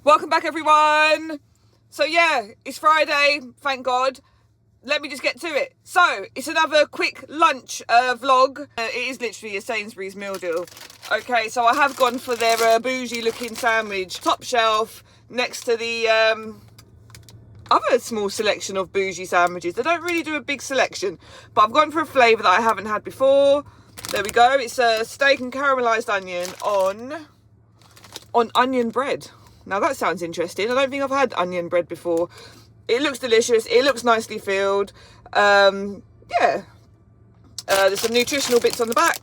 Welcome back, everyone. So yeah, it's Friday, thank God. Let me just get to it. So it's another quick lunch vlog. It is literally a Sainsbury'S meal deal. Okay, so I have gone for their Boujee looking sandwich, top shelf, next to the other small selection of Boujee sandwiches. They don't really do a big selection, but I've gone for a flavour that I haven't had before. There we go. It's a steak and caramelised onion on onion bread. Now that sounds interesting. I don't think I've had onion bread before. It looks delicious. It looks nicely filled. Yeah. There's some nutritional bits on the back.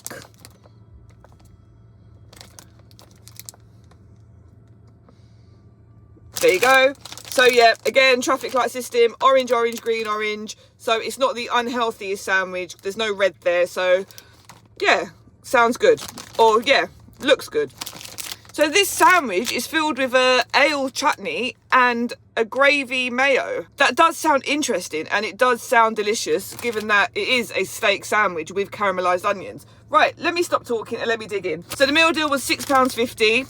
There you go. So yeah, again, traffic light system, orange, orange, green, orange. So it's not the unhealthiest sandwich. There's no red there. So yeah, sounds good. Or yeah, looks good. So this sandwich is filled with a ale chutney and a gravy mayo. That does sound interesting, and it does sound delicious, given that it is a steak sandwich with caramelised onions. Right, let me stop talking and let me dig in. So the meal deal was £6.50.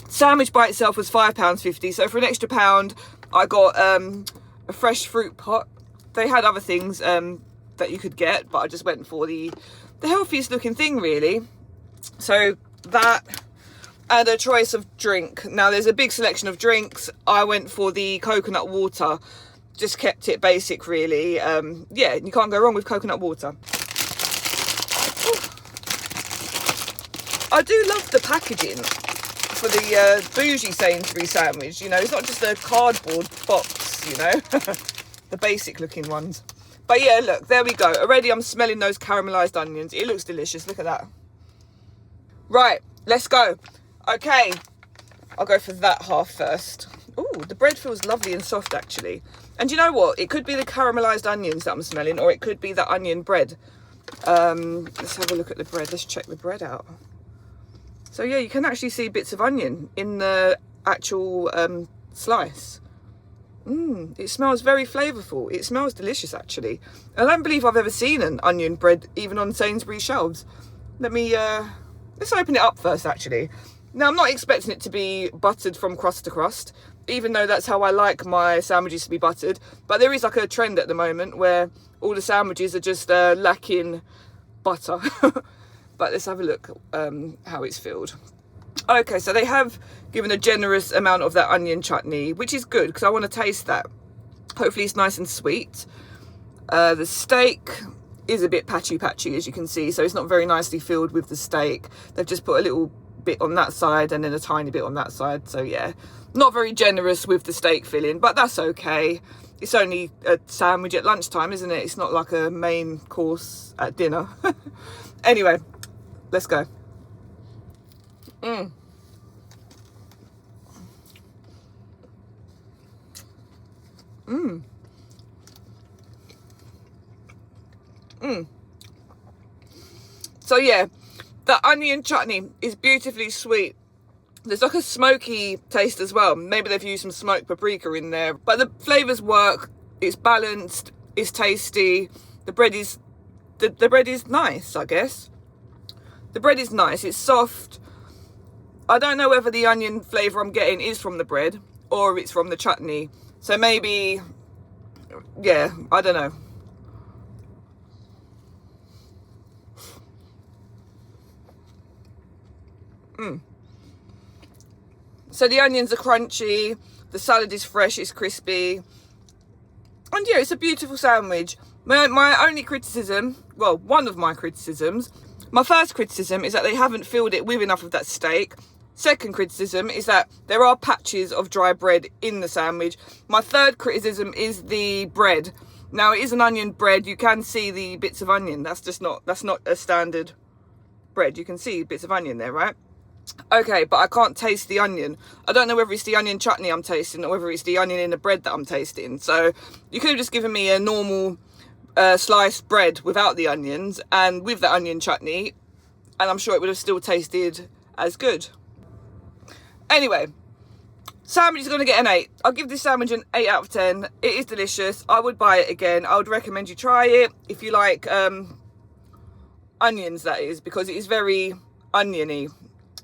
Sandwich by itself was £5.50. So for an extra £1, I got a fresh fruit pot. They had other things that you could get, but I just went for the healthiest looking thing, really. So that, and a choice of drink. Now there's a big selection of drinks. I went for the coconut water. Just kept it basic, really. Yeah, you can't go wrong with coconut water. Ooh. I do love the packaging for the Boujee Sainsbury's sandwich. You know, it's not just a cardboard box, you know. The basic looking ones. But yeah, look, there we go. Already I'm smelling those caramelised onions. It looks delicious. Look at that. Right, let's go. Okay, I'll go for that half first. Ooh, the bread feels lovely and soft, actually. And you know what? It could be the caramelised onions that I'm smelling, or it could be the onion bread. Let's have a look at the bread. Let's check the bread out. So yeah, you can actually see bits of onion in the actual slice. It smells very flavourful. It smells delicious, actually. I don't believe I've ever seen an onion bread even on Sainsbury's shelves. Let's open it up first, actually. Now, I'm not expecting it to be buttered from crust to crust, even though that's how I like my sandwiches to be buttered. But there is like a trend at the moment where all the sandwiches are just lacking butter. But let's have a look how it's filled. Okay, so they have given a generous amount of that onion chutney, which is good because I want to taste that. Hopefully it's nice and sweet. The steak is a bit patchy, as you can see, so it's not very nicely filled with the steak. They've just put a little bit on that side and then a tiny bit on that side. So yeah, not very generous with the steak filling, but that's okay. It's only a sandwich at lunchtime, isn't it? It's not like a main course at dinner. Anyway, let's go. So yeah, the onion chutney is beautifully sweet. There's like a smoky taste as well. Maybe they've used some smoked paprika in there, but the flavours work. It's balanced, it's tasty. The bread is nice, I guess. The bread is nice, it's soft. I don't know whether the onion flavour I'm getting is from the bread or it's from the chutney. So maybe, yeah, I don't know. So the onions are crunchy, the salad is fresh, it's crispy. And yeah, it's a beautiful sandwich. My only criticism, well, one of my criticisms, my first criticism is that they haven't filled it with enough of that steak. Second criticism is that there are patches of dry bread in the sandwich. My third criticism is the bread. Now, it is an onion bread. You can see the bits of onion. That's not a standard bread. You can see bits of onion there, right? Okay, but I can't taste the onion. I don't know whether it's the onion chutney I'm tasting or whether it's the onion in the bread that I'm tasting. So you could have just given me a normal sliced bread without the onions and with the onion chutney, and I'm sure it would have still tasted as good. Anyway, sandwich is going to get an 8. I'll give this sandwich an 8 out of 10. It is delicious. I would buy it again. I would recommend you try it if you like onions, that is, because it is very oniony.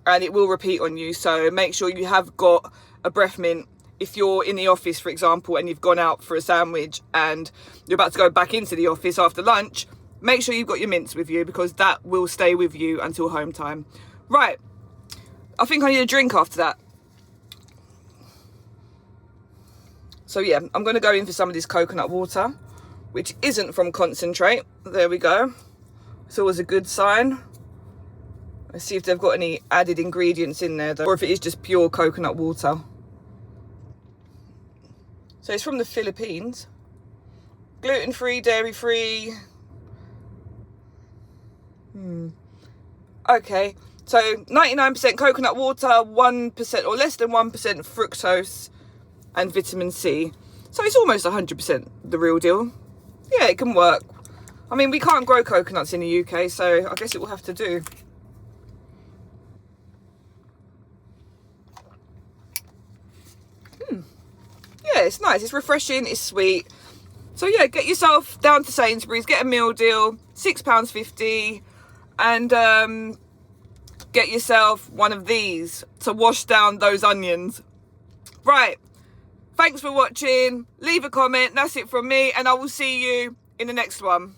and it will repeat on you. So make sure you have got a breath mint. If you're in the office, for example, and you've gone out for a sandwich and you're about to go back into the office after lunch, make sure you've got your mints with you, because that will stay with you until home time. Right, I think I need a drink after that. So yeah, I'm going to go in for some of this coconut water, which isn't from concentrate. There we go. It's always a good sign. Let's see if they've got any added ingredients in there though, or if it is just pure coconut water. So it's from the Philippines. Gluten-free, dairy-free. Okay, so 99% coconut water, 1% or less than 1% fructose and vitamin C. So it's almost 100% the real deal. Yeah, it can work. I mean, we can't grow coconuts in the UK, so I guess it will have to do. Yeah, it's nice, it's refreshing, it's sweet. So yeah, get yourself down to Sainsbury's, get a meal deal, £6.50, and get yourself one of these to wash down those onions. Right, thanks for watching. Leave a comment. That's it from me, and I will see you in the next one.